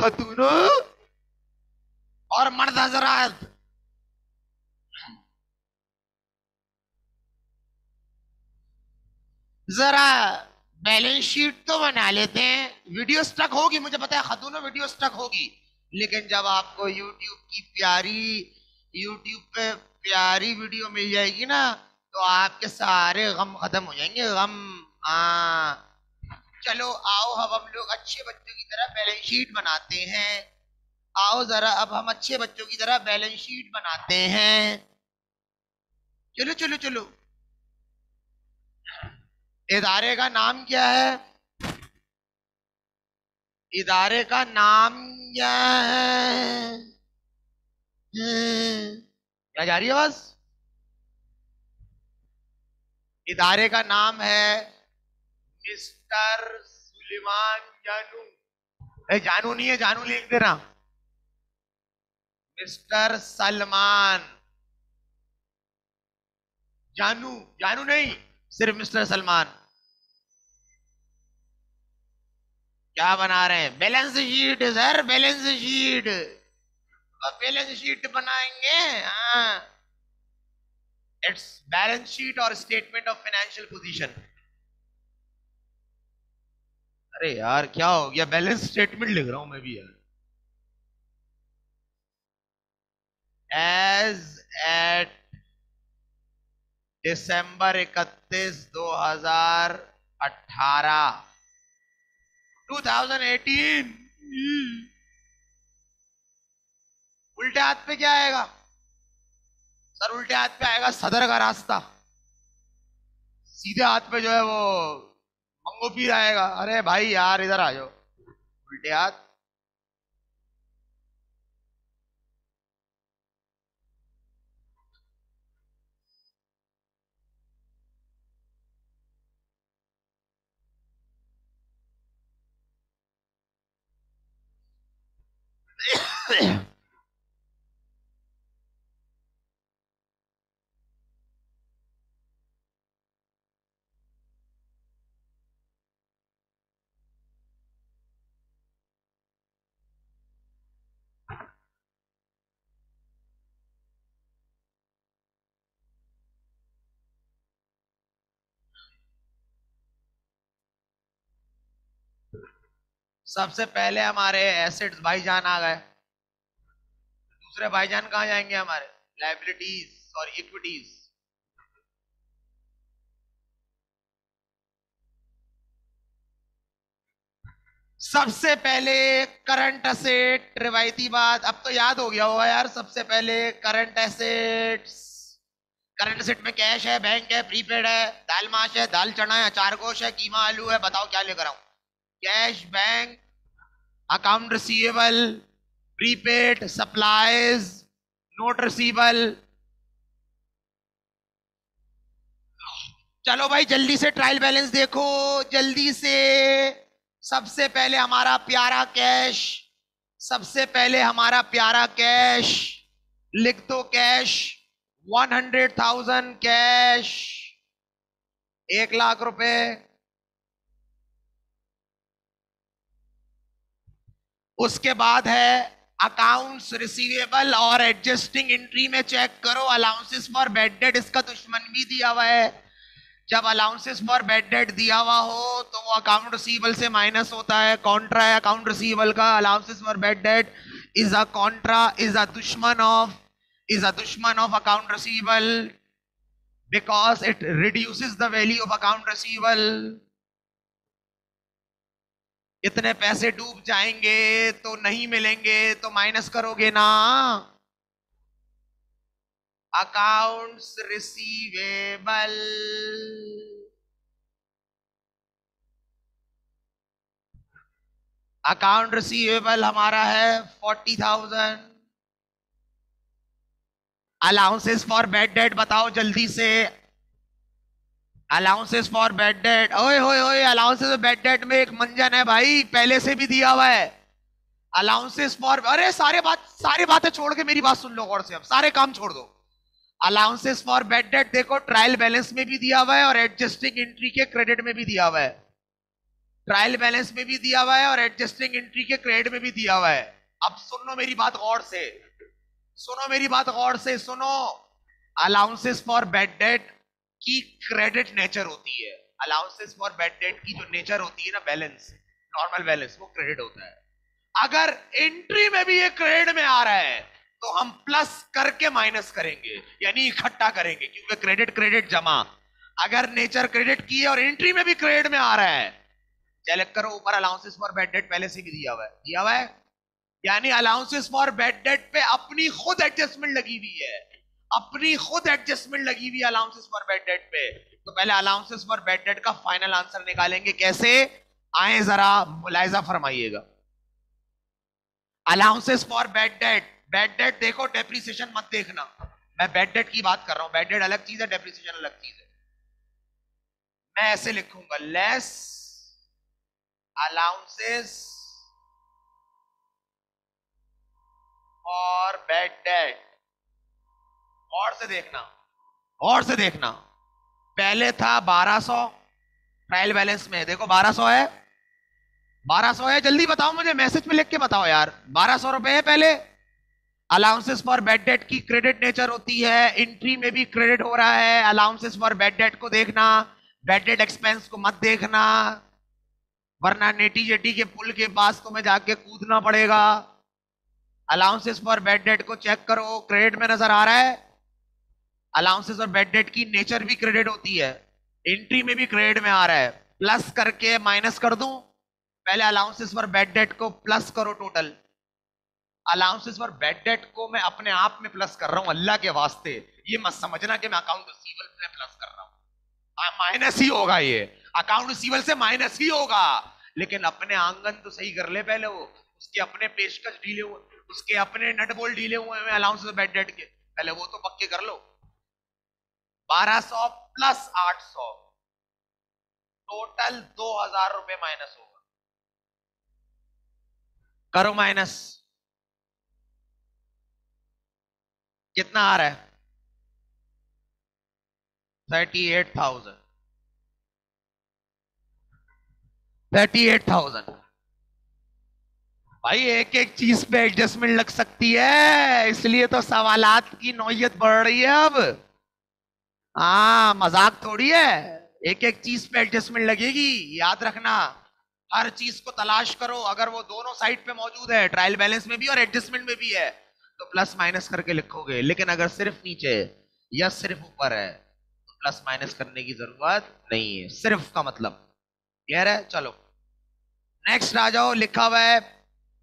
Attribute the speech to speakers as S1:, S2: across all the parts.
S1: खतूनो और मर्द हजरात, जरा बैलेंस शीट तो बना लेते हैं। वीडियो स्टक होगी, मुझे पता है खतूनो वीडियो स्टक होगी, लेकिन जब आपको यूट्यूब पे प्यारी वीडियो मिल जाएगी ना, तो आपके सारे गम खत्म हो जाएंगे, गम। हाँ, चलो आओ, अब हम लोग अच्छे बच्चों की तरह बैलेंस शीट बनाते हैं। आओ जरा, अब हम अच्छे बच्चों की तरह बैलेंस शीट बनाते हैं। चलो चलो चलो। इदारे का नाम क्या है? इदारे का नाम क्या है? क्या जा रही है बस? इदारे का नाम है मिस्टर सुलेमान जानू। जानू नहीं है, जानू लिख देना, मिस्टर सलमान जानू। जानू नहीं, सिर्फ मिस्टर सलमान। क्या बना रहे हैं? Balance sheet sir, balance sheet. अब बैलेंस शीट बनाएंगे। हाँ, इट्स बैलेंस शीट और स्टेटमेंट ऑफ फाइनेंशियल पोजीशन। अरे यार क्या हो गया, बैलेंस स्टेटमेंट लिख रहा हूं मैं भी यार। एज एट दिसंबर 31, 2018, 2018। उल्टे हाथ पे क्या आएगा सर? उल्टे हाथ पे आएगा सदर का रास्ता। सीधे हाथ पे जो है वो मंगो पीर आएगा। अरे भाई यार इधर आ जाओ, उल्टे हाथ। सबसे पहले हमारे एसेट्स भाईजान आ गए। दूसरे भाईजान कहाँ जाएंगे हमारे? लायबिलिटीज और इक्विटीज। सबसे पहले करंट एसेट, रिवायती बात अब तो याद हो गया होगा यार। सबसे पहले करंट एसेट्स। करंट एसेट में कैश है, बैंक है, प्रीपेड है, दाल माश है, दाल चना है, अचार गोश है, कीमा आलू है। बताओ क्या लेकर आऊं? Cash, bank, account receivable, prepaid, supplies, note receivable. चलो भाई जल्दी से ट्रायल बैलेंस देखो, जल्दी से। सबसे पहले हमारा प्यारा कैश, सबसे पहले हमारा प्यारा कैश। लिख दो कैश, 100,000 कैश, 1 लाख रुपए। उसके बाद है अकाउंट्स रिसीवेबल और एडजस्टिंग एंट्री में चेक करो, अलाउंसेस फॉर बैड डेट इसका दुश्मन भी दिया हुआ है। जब अलाउंसेस फॉर बैड डेट दिया हुआ हो तो वो अकाउंट रिसीवेबल से माइनस होता है। कॉन्ट्रा है अकाउंट रिसीवेबल का। Allowances for bad debt is a contra, is a दुश्मन of account receivable because it reduces the value of account receivable. इतने पैसे डूब जाएंगे तो नहीं मिलेंगे तो माइनस करोगे ना। अकाउंट्स रिसीवेबल, अकाउंट रिसीवेबल हमारा है 40,000। अलाउंसेस फॉर बैड डेट बताओ जल्दी से। अलाउंसेस फॉर बैड डेट, ओए होए होए, अलाउंसेस फॉर बैड डेट में एक मंजन है भाई, पहले से भी दिया हुआ है। अलाउंसेस फॉर, अरे सारी बातें छोड़ के मेरी बात सुन लो गौर से, अब सारे काम छोड़ दो। अलाउंसेस फॉर बैड डेट देखो ट्रायल बैलेंस में भी दिया हुआ है और एडजस्टिंग एंट्री के क्रेडिट में भी दिया हुआ है। ट्रायल बैलेंस में भी दिया हुआ है और एडजस्टिंग एंट्री के क्रेडिट में भी दिया हुआ है। अब सुनो मेरी बात गौर से, सुनो मेरी बात गौर से, सुनो। अलाउंसेस फॉर बैड डेट की क्रेडिट नेचर होती है। अलाउंसेस फॉर बैड डेट की जो नेचर होती है ना, बैलेंस, नॉर्मल बैलेंस, वो क्रेडिट होता है। अगर एंट्री में भी ये क्रेडिट में आ रहा है तो हम प्लस करके माइनस करेंगे, यानी इकट्ठा करेंगे, क्योंकि क्रेडिट क्रेडिट जमा। अगर नेचर क्रेडिट की है और एंट्री में भी क्रेडिट में आ रहा है, चेक करो ऊपर अलाउंसेस फॉर बैड डेट पहले से भी दिया हुआ है, दिया हुआ है। यानी अलाउंसेस फॉर बैड डेट पे अपनी खुद एडजस्टमेंट लगी हुई है, अपनी खुद एडजस्टमेंट लगी हुई है अलाउंसेस फॉर बैड डेट पे। तो पहले अलाउंसेस फॉर बैड डेट का फाइनल आंसर निकालेंगे, कैसे आए जरा मुलाहिजा फरमाइएगा। Allowances for bad debt, bad debt देखो, डेप्रिसिएशन मत देखना, मैं बैड डेट की बात कर रहा हूं। बैड डेट अलग चीज है, डेप्रिसिएशन अलग चीज है। मैं ऐसे लिखूंगा, less allowances for bad date. और से देखना, और से देखना, पहले था 1200 ट्रायल बैलेंस में, देखो 1200 है, 1200 है, जल्दी बताओ मुझे, मैसेज में लिख के बताओ यार। 1200 रुपए है पहले। अलाउंसेस फॉर बैड डेट की क्रेडिट नेचर होती है, एंट्री में भी क्रेडिट हो रहा है। अलाउंसेस फॉर बैड डेट को देखना, बैड डेट एक्सपेंस को मत देखना, वरना नेटी जेटी के पुल के पास तुम्हें जाके कूदना पड़ेगा। अलाउंसेस फॉर बैड डेट को चेक करो, क्रेडिट में नजर आ रहा है। अलाउंसेस और बैड डेट की नेचर भी क्रेडिट होती है, एंट्री में भी क्रेडिट में आ रहा है। प्लस करके माइनस कर दूं, पहले अलाउंसेस फॉर बैड डेट को प्लस करो total. Allowances for bad date को मैं अपने आप में प्लस कर रहा हूं, अल्लाह के वास्ते ये मत समझना कि मैं अकाउंट रिसीवेबल में प्लस कर रहा हूं, माइनस ही होगा, ये अकाउंट रिसीवेबल से माइनस ही होगा। लेकिन अपने आंगन तो सही कर ले पहले, वो उसके अपने पेशकश ढीले हुए, उसके अपने नट बोल्ट ढीले हुए हैं अलाउंसेस फॉर बैड डेट के, पहले वो तो पक्के कर लो। 1200 प्लस 800 टोटल 2000 रुपए माइनस होगा, करो माइनस, कितना आ रहा है? 38,000, 38,000। भाई एक एक चीज पे एडजस्टमेंट लग सकती है, इसलिए तो सवालात की नौयत बढ़ रही है अब। हाँ, मजाक थोड़ी है, एक एक चीज पे एडजस्टमेंट लगेगी, याद रखना। हर चीज को तलाश करो, अगर वो दोनों साइड पे मौजूद है, ट्रायल बैलेंस में भी और एडजस्टमेंट में भी है, तो प्लस माइनस करके लिखोगे। लेकिन अगर सिर्फ नीचे या सिर्फ ऊपर है तो प्लस माइनस करने की जरूरत नहीं है, सिर्फ का मतलब क्लियर है। चलो नेक्स्ट आ जाओ, लिखा हुआ है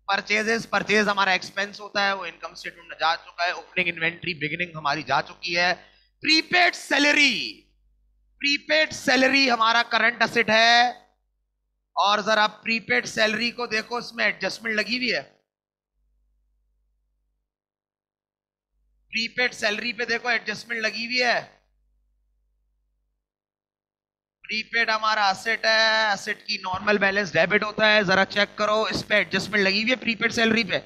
S1: परचेजेस। परचेज हमारा एक्सपेंस होता है, वो इनकम स्टेटमेंट में जा चुका है। ओपनिंग इन्वेंट्री बिगिनिंग हमारी जा चुकी है। प्रीपेड सैलरी, प्रीपेड सैलरी हमारा करंट असेट है, और जरा प्रीपेड सैलरी को देखो, इसमें एडजस्टमेंट लगी हुई है। प्रीपेड सैलरी पे देखो एडजस्टमेंट लगी हुई है। प्रीपेड हमारा असेट है, असेट की नॉर्मल बैलेंस डेबिट होता है, जरा चेक करो, इस पे एडजस्टमेंट लगी हुई है प्रीपेड सैलरी पे,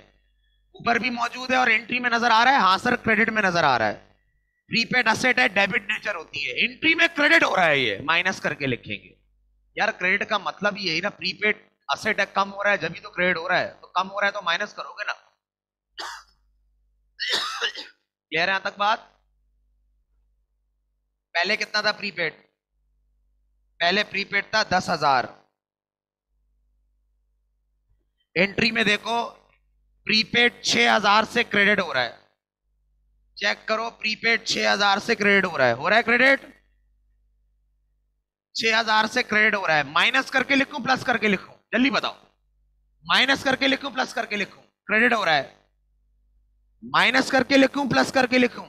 S1: ऊपर भी मौजूद है और एंट्री में नजर आ रहा है। हाँ सर, क्रेडिट में नजर आ रहा है। प्रीपेड असेट है, डेबिट नेचर होती है, एंट्री में क्रेडिट हो रहा है, ये माइनस करके लिखेंगे। यार क्रेडिट का मतलब ही यही ना, प्रीपेड असेट है, कम हो रहा है जब भी तो क्रेडिट हो रहा है, तो कम हो रहा है तो माइनस करोगे ना। क्लियर है यहां तक बात? पहले कितना था प्रीपेड? पहले प्रीपेड था 10,000। एंट्री में देखो प्रीपेड 6,000 से क्रेडिट हो रहा है, चेक करो, प्रीपेड 6,000 से क्रेडिट हो रहा है, हो रहा है क्रेडिट, 6,000 से क्रेडिट हो रहा है। माइनस करके लिखूं प्लस करके लिखूं, जल्दी बताओ, माइनस करके लिखूं प्लस करके लिखूं? क्रेडिट हो रहा है, माइनस करके लिखूं प्लस करके लिखूं?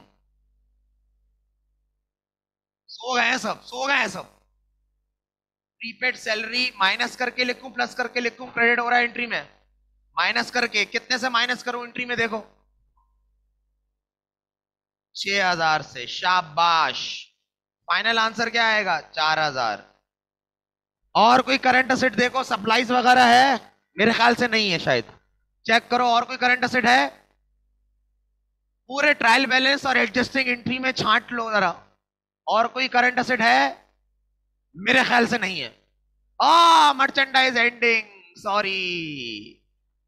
S1: सो गए हैं सब, सो गए हैं सब। प्रीपेड सैलरी माइनस करके लिखूं प्लस करके लिखूं? क्रेडिट हो रहा है एंट्री में, माइनस करके, कितने से माइनस करूं एंट्री में? देखो 6,000 से, शाबाश। फाइनल आंसर क्या आएगा? 4,000। और कोई करंट असेट देखो, सप्लाईज वगैरह है? मेरे ख्याल से नहीं है शायद, चेक करो और कोई करंट असेट है? पूरे ट्रायल बैलेंस और एडजस्टिंग एंट्री में छांट लो जरा, और कोई करंट असेट है? मेरे ख्याल से नहीं है। Merchandise ending, sorry,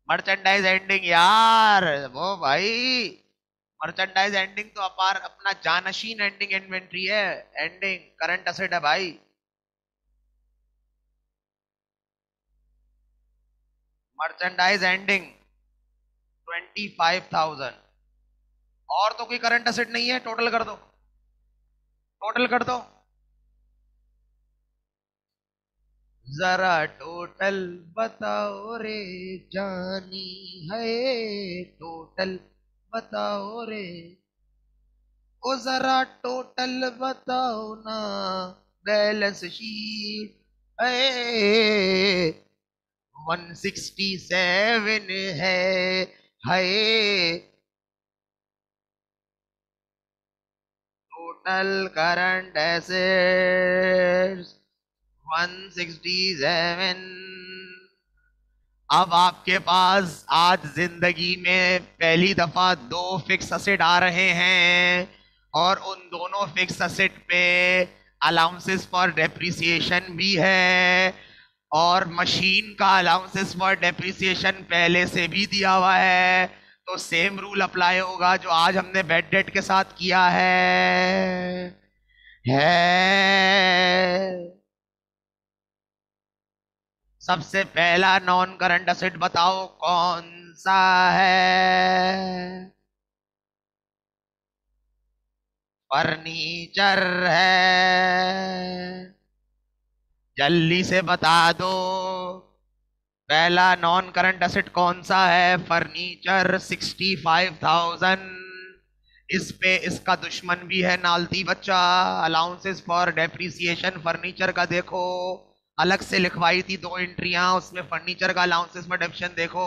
S1: merchandise ending यार, वो भाई मर्चेंडाइज एंडिंग तो अपार अपना जानशीन एंडिंग इन्वेंट्री है, एंडिंग करंट असेट है भाई। मर्चेंडाइज एंडिंग 25,000, और तो कोई करंट असेट नहीं है, टोटल कर दो, टोटल कर दो, जरा टोटल बताओ रे जानी है, टोटल बताओ रे, ओ जरा टोटल बताओ ना, बैलेंस शीट है 167 है टोटल करंट एसेट्स 167। अब आपके पास आज जिंदगी में पहली दफा दो फिक्स असेट आ रहे हैं, और उन दोनों फिक्स असेट पे अलाउंसेस फॉर डेप्रिसिएशन भी है, और मशीन का अलाउंसेस फॉर डेप्रिसिएशन पहले से भी दिया हुआ है, तो सेम रूल अप्लाई होगा जो आज हमने बेड डेट के साथ किया है। सबसे पहला नॉन करंट असेट बताओ कौन सा है? फर्नीचर है, जल्दी से बता दो, पहला नॉन करंट असेट कौन सा है? फर्नीचर 65,000। इस पे इसका दुश्मन भी है नालती बच्चा, अलाउंसेस फॉर डेप्रिसिएशन फर्नीचर का देखो, अलग से लिखवाई थी दो एंट्रियां, उसमें फर्नीचर का अलाउंसेस फॉर डेप्रिसिएशन देखो।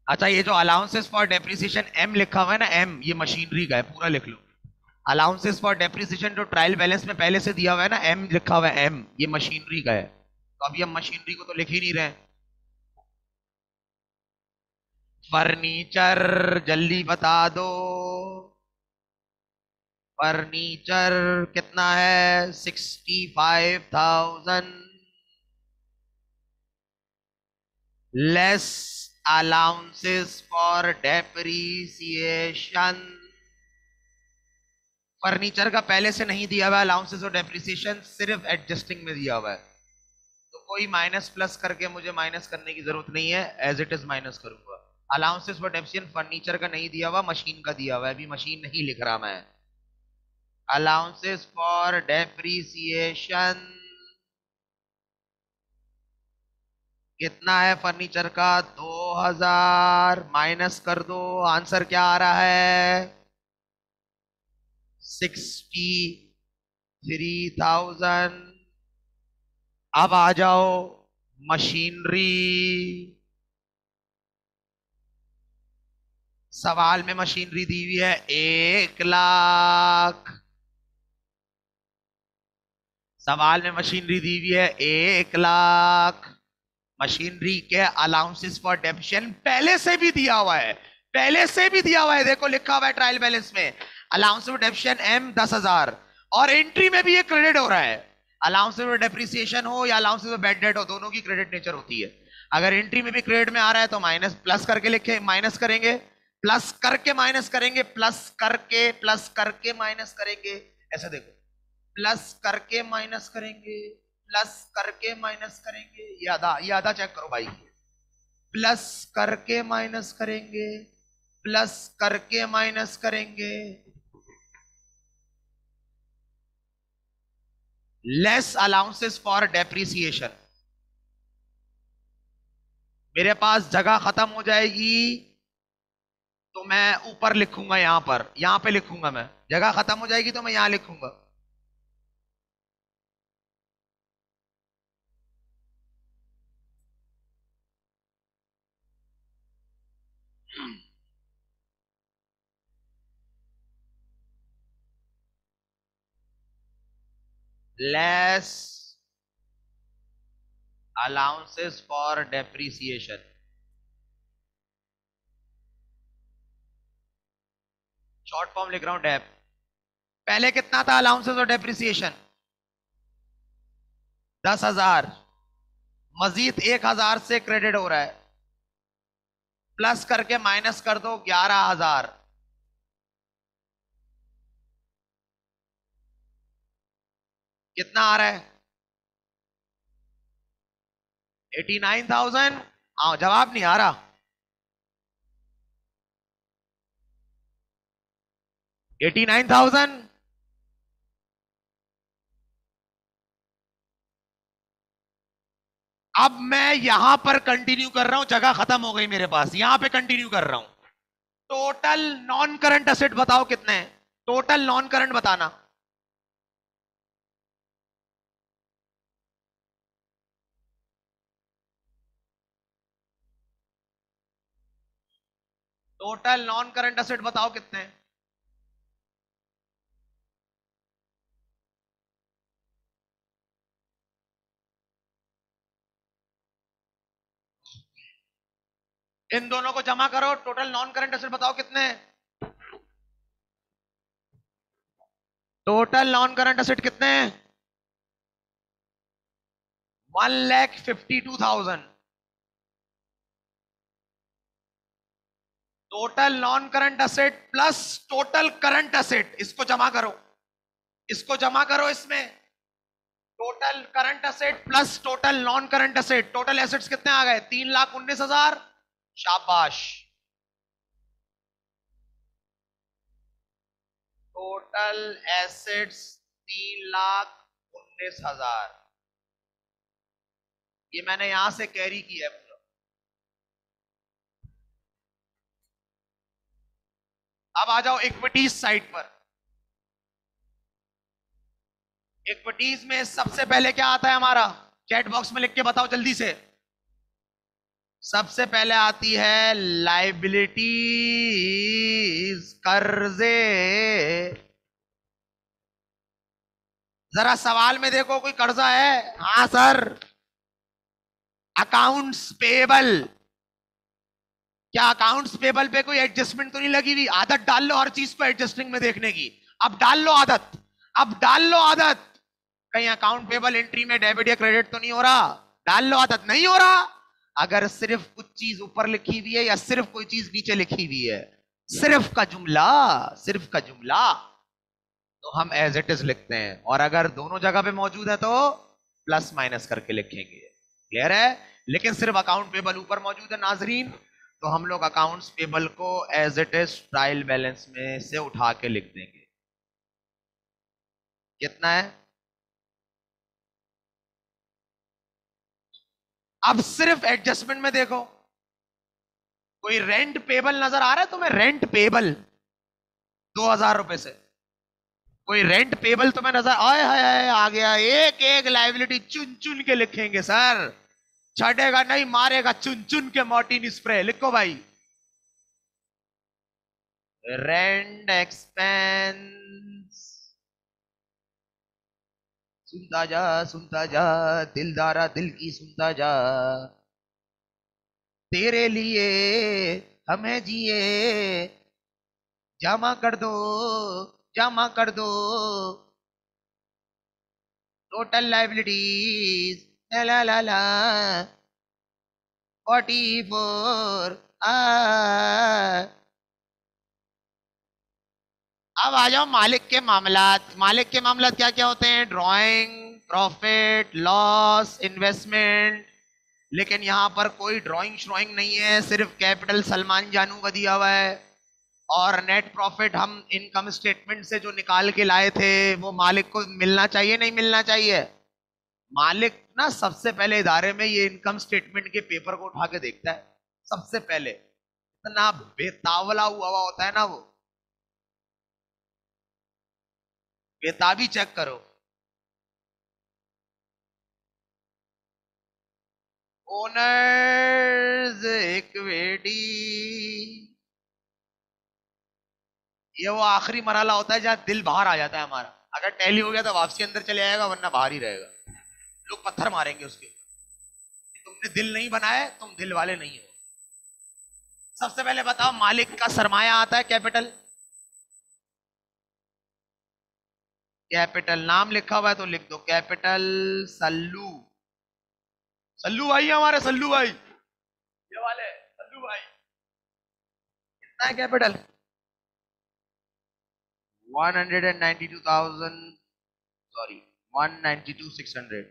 S1: अच्छा, ये जो अलाउंसेस फॉर डेप्रिसिएशन एम लिखा हुआ है ना, एम, ये मशीनरी का है, पूरा लिख लो। अलाउंसेस फॉर डेप्रिसिएशन जो ट्रायल बैलेंस में पहले से दिया हुआ है ना, एम लिखा हुआ है, एम, ये मशीनरी का है, तो अभी हम मशीनरी को तो लिख ही नहीं रहे। फर्नीचर जल्दी बता दो, फर्नीचर कितना है? 65,000 less allowances for depreciation. Furniture का पहले से नहीं दिया हुआ अलाउंसेस और डेप्रिसिएशन, सिर्फ एडजस्टिंग में दिया हुआ है, तो कोई माइनस प्लस करके मुझे माइनस करने की जरूरत नहीं है, एज इट इज माइनस करूंगा। अलाउंसेस फॉर डेप्रिसिएशन फर्नीचर का नहीं दिया हुआ, मशीन का दिया हुआ है, अभी मशीन नहीं लिख रहा मैं। अलाउंसेस फॉर डेप्रिसिएशन कितना है फर्नीचर का? 2,000, माइनस कर दो, आंसर क्या आ रहा है? 63,000। अब आ जाओ मशीनरी, सवाल में मशीनरी दी हुई है 1,00,000, सवाल में मशीनरी दी हुई है 1,00,000। मशीनरी के अलाउंसेस फॉर डेप्रिसिएशन पहले से भी दिया हुआ है, पहले से भी दिया हुआ है, देखो लिखा हुआ है ट्रायल बैलेंस में, अलाउंस फॉर डेप्रिसिएशन एम 10,000, और एंट्री में भी ये क्रेडिट हो रहा है। अलाउंस फॉर डेप्रिसिएशन हो या अलाउंस फॉर बैड डेट हो, दोनों की क्रेडिट नेचर होती है। अगर एंट्री में भी क्रेडिट में आ रहा है तो माइनस प्लस करके लिखे, माइनस करेंगे, प्लस करके माइनस करेंगे, प्लस करके माइनस करेंगे, ऐसा देखो, प्लस करके माइनस करेंगे, प्लस करके माइनस करेंगे, ये आधा चेक करो भाई, प्लस करके माइनस करेंगे, प्लस करके माइनस करेंगे, लेस अलाउंसेस फॉर डेप्रिसिएशन। मेरे पास जगह खत्म हो जाएगी तो मैं ऊपर लिखूंगा, यहां पर, यहां पे लिखूंगा, मैं जगह खत्म हो जाएगी तो मैं यहां लिखूंगा। Less allowances for depreciation, short form लिख रहा हूं डेप। पहले कितना था अलाउंसेस और डेप्रिसिएशन? 10,000 मजीद 1,000 से क्रेडिट हो रहा है, प्लस करके माइनस कर दो 11,000। कितना आ रहा है? 89,000। हाँ, जवाब नहीं आ रहा। 89,000। अब मैं यहां पर कंटिन्यू कर रहा हूं, जगह खत्म हो गई मेरे पास, यहां पे कंटिन्यू कर रहा हूं। टोटल नॉन करंट एसेट बताओ कितने हैं? टोटल नॉन करंट बताना। टोटल नॉन करंट एसेट बताओ कितने हैं? इन दोनों को जमा करो, टोटल नॉन करंट एसेट बताओ कितने हैं? टोटल नॉन करंट एसेट कितने हैं? 1,52,000। Total non current asset plus total current asset, इसको जमा करो, इसको जमा करो इसमें। Total current asset plus total non current asset, total assets कितने आ गए? 3,19,000। शाबाश। Total assets 3,19,000। ये मैंने यहां से कैरी किया है पूरा। अब आ जाओ इक्विटीज साइड पर। इक्विटीज में सबसे पहले क्या आता है हमारा? चैट बॉक्स में लिख के बताओ जल्दी से। सबसे पहले आती है लाइबिलिटीज, कर्जे। जरा सवाल में देखो कोई कर्जा है? हाँ सर। Accounts payable. क्या अकाउंट्स पेबल पे कोई एडजस्टमेंट तो नहीं लगी हुई? आदत डाल लो हर चीज को एडजस्टिंग में देखने की। अब डाल लो आदत, अब डाल लो आदत। कहीं अकाउंट पेबल एंट्री में डेबिट या क्रेडिट तो नहीं हो रहा? डाल लो आदत। नहीं हो रहा? अगर सिर्फ कुछ चीज ऊपर लिखी हुई है या सिर्फ कोई चीज नीचे लिखी हुई है, सिर्फ का जुमला, सिर्फ का जुमला, तो हम एज इट इज लिखते हैं, और अगर दोनों जगह पे मौजूद है तो प्लस माइनस करके लिखेंगे। क्लियर है? लेकिन सिर्फ अकाउंट पेबल ऊपर मौजूद है नाजरीन, तो हम लोग अकाउंट्स पेबल को as it is trial balance में से उठा के लिख देंगे। कितना है? अब सिर्फ एडजस्टमेंट में देखो, कोई रेंट पेबल नजर आ रहा है तुम्हें? रेंट पेबल 2,000 रुपए से कोई रेंट पेबल तुम्हें नजर आए? हाय आ गया। एक एक लाइबिलिटी चुन चुन के लिखेंगे सर, छड़ेगा नहीं, मारेगा चुन चुन के। मॉर्टिन स्प्रे लिखो भाई। रेंट एक्सपेंस, सुनता जा दिलदारा, दिल की सुनता जा। तेरे लिए हमें जिए, जमा कर दो, जमा कर दो। टोटल लाइबिलिटीज ला ला ला 44। अब आ जाओ मालिक के मामलात। मालिक के मामलात क्या क्या होते हैं? Drawing, profit, loss, investment. लेकिन यहां पर कोई ड्राइंग श्राइंग नहीं है, सिर्फ कैपिटल सलमान जानू का दिया हुआ है। और नेट प्रॉफिट हम इनकम स्टेटमेंट से जो निकाल के लाए थे, वो मालिक को मिलना चाहिए नहीं मिलना चाहिए? मालिक ना सबसे पहले इदारे में ये इनकम स्टेटमेंट के पेपर को उठा के देखता है सबसे पहले। इतना बेतावला हुआ होता है ना वो, बेताबी चेक करो। ओनर्स इक्विटी, ये वो आखिरी मरहला होता है जहां दिल बाहर आ जाता है हमारा। अगर टैली हो गया तो वापसी अंदर चले आएगा, वरना बाहर ही रहेगा। लोग पत्थर मारेंगे उसके ऊपर। तुमने दिल नहीं बनाया, तुम दिल वाले नहीं हो। सबसे पहले बताओ, मालिक का सरमाया आता है कैपिटल। कैपिटल नाम लिखा हुआ है तो लिख दो कैपिटल सल्लू। सल्लू भाई है हमारे, सल्लू भाई ये वाले सल्लू भाई। कितना है capital? 192,000, sorry 192,600।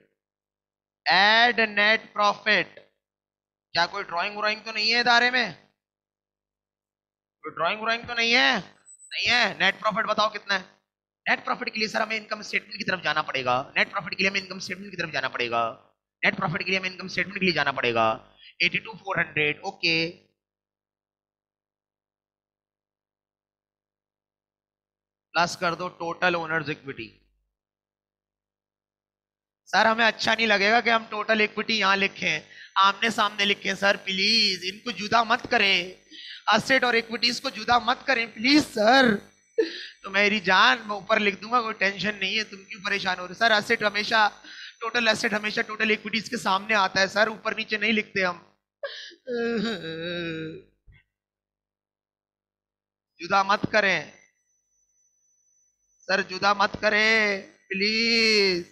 S1: Add net profit. क्या कोई ड्राइंग व्राइंग तो नहीं है इदारे में? कोई ड्राइंग व्राइंग तो नहीं है? नहीं है। नेट प्रॉफिट बताओ कितना है? नेट प्रॉफिट के लिए सर हमें इनकम स्टेटमेंट की तरफ जाना पड़ेगा। नेट प्रॉफिट के लिए हमें इनकम स्टेटमेंट की तरफ जाना पड़ेगा। नेट प्रॉफिट के लिए हमें इनकम स्टेटमेंट के लिए जाना पड़ेगा। 82,400 ओके। प्लस कर दो टोटल ओनर्स इक्विटी। सर हमें अच्छा नहीं लगेगा कि हम टोटल इक्विटी यहां लिखें, आमने सामने लिखें। सर प्लीज इनको जुदा मत करें, असेट और इक्विटीज को जुदा मत करें प्लीज सर। तो मेरी जान मैं ऊपर लिख दूंगा, कोई टेंशन नहीं है, तुम क्यों परेशान हो रहे? सर असेट हमेशा, टोटल एसेट हमेशा टोटल इक्विटीज के सामने आता है सर, ऊपर नीचे नहीं लिखते हम। जुदा मत करें सर, जुदा मत करें प्लीज।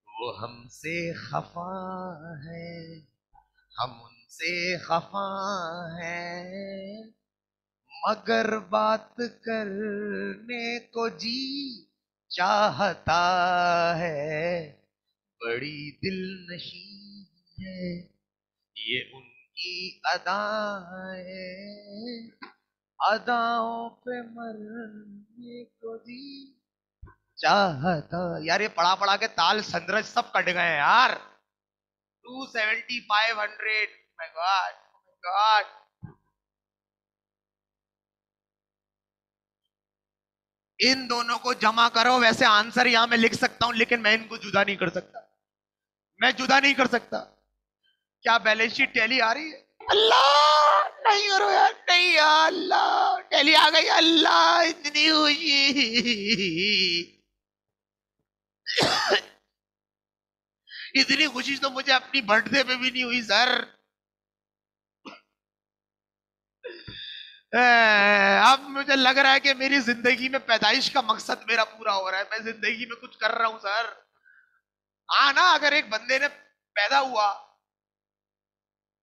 S1: वो हमसे खफा है, हम उनसे खफा है, मगर बात करने को जी चाहता है। बड़ी दिलनशी है ये उनकी अदाएं, अदाओं पे मरने को जी चाहता। यार ये पढ़ा पढ़ा के ताल संद्रज सब कट गए हैं यार। 270, 500, माय गॉड माय गॉड। इन दोनों को जमा करो। वैसे आंसर यहां मैं लिख सकता हूं लेकिन मैं इनको जुदा नहीं कर सकता, मैं जुदा नहीं कर सकता। क्या बैलेंस शीट टैली आ रही है? अल्लाह नहीं करो यार, नहीं यार, अल्लाह टैली आ गई, अल्लाह इतनी खुशी। इतनी खुशी तो मुझे अपनी बर्थडे पे भी नहीं हुई सर। अब मुझे लग रहा है कि मेरी जिंदगी में पैदाइश का मकसद मेरा पूरा हो रहा है, मैं जिंदगी में कुछ कर रहा हूं सर। हाँ ना, अगर एक बंदे ने पैदा हुआ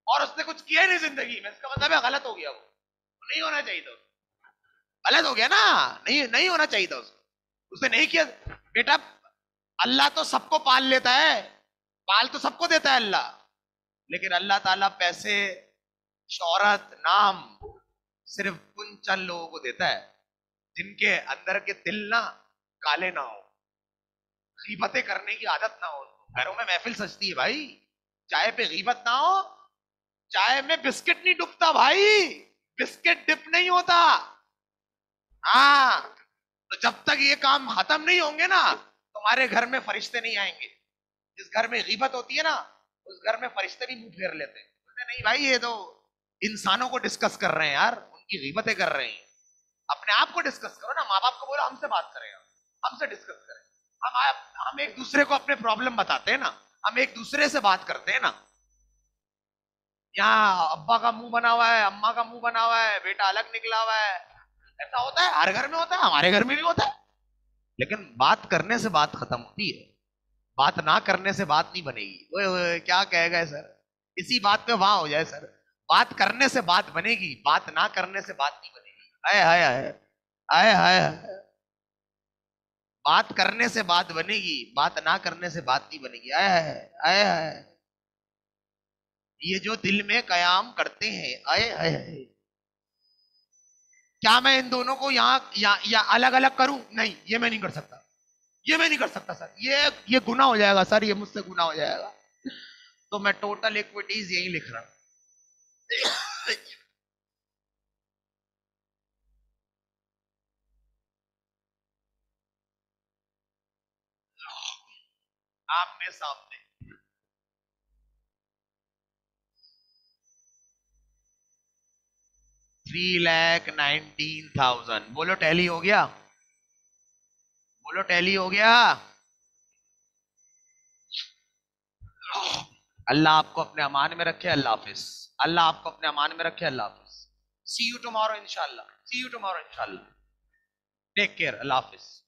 S1: और उसने कुछ किया ही नहीं जिंदगी में, इसका मतलब है गलत हो गया, वो नहीं होना चाहिए था, गलत हो गया ना, नहीं नहीं होना चाहिए था उसको, उसने नहीं किया। बेटा अल्लाह तो सबको पाल लेता है, पाल तो सबको देता है अल्लाह, लेकिन अल्लाह ताला पैसे, शोहरत, नाम सिर्फ उन चंद लोगों को देता है जिनके अंदर के दिल ना काले ना हो, गीबतें करने की आदत ना हो। घरों में महफिल सजती है भाई, चाय पे गीबत ना हो, चाय में बिस्किट नहीं डूबता भाई, बिस्किट डिप नहीं होता। हाँ, तो जब तक ये काम खत्म नहीं होंगे ना, तुम्हारे घर में फरिश्ते नहीं आएंगे। जिस घर में गीबत होती है ना, उस घर में फरिश्ते भी मुंह फेर लेते हैं, बोलते नहीं भाई ये तो इंसानों को डिस्कस कर रहे हैं यार, उनकी गीबतें कर रहे हैं। अपने आप को डिस्कस करो ना, माँ बाप को बोलो हमसे बात करें, हमसे डिस्कस करें। हम एक दूसरे को अपने प्रॉब्लम बताते हैं ना, हम एक दूसरे से बात करते हैं ना। यहाँ अब्बा का मुंह बना हुआ है, अम्मा का मुंह बना हुआ है, बेटा अलग निकला हुआ है, ऐसा होता है, हर घर में होता है, हमारे घर में भी होता है। लेकिन बात करने से बात खत्म होती है, बात ना करने से बात नहीं बनेगी। ओए क्या कह गए सर, इसी बात पे वहां हो जाए सर। बात करने से बात बनेगी, बात ना करने से बात नहीं बनेगी। आए हाय हाय, आए हाय हाय। बात करने से बात बनेगी, बात ना करने से बात नहीं बनेगी। आए हाय आए हाय, ये जो दिल में कयाम करते हैं, आए हाय हाय। क्या मैं इन दोनों को यहाँ या अलग अलग करूं? नहीं, ये मैं नहीं कर सकता, ये मैं नहीं कर सकता सर, ये गुनाह हो जाएगा सर, ये मुझसे गुनाह हो जाएगा। तो मैं टोटल इक्विटीज यही लिख रहा हूं। आमने सामने। 3,19,000 बोलो टैली हो गया, बोलो टैली हो गया। अल्लाह आपको अपने अमान में रखे, अल्लाह हाफिज। अल्लाह आपको अपने अमान में रखे, अल्लाह हाफिज। सी यू टुमारो इंशाल्लाह, सी यू टुमारो इंशाल्लाह। टेक केयर, अल्लाह हाफिज।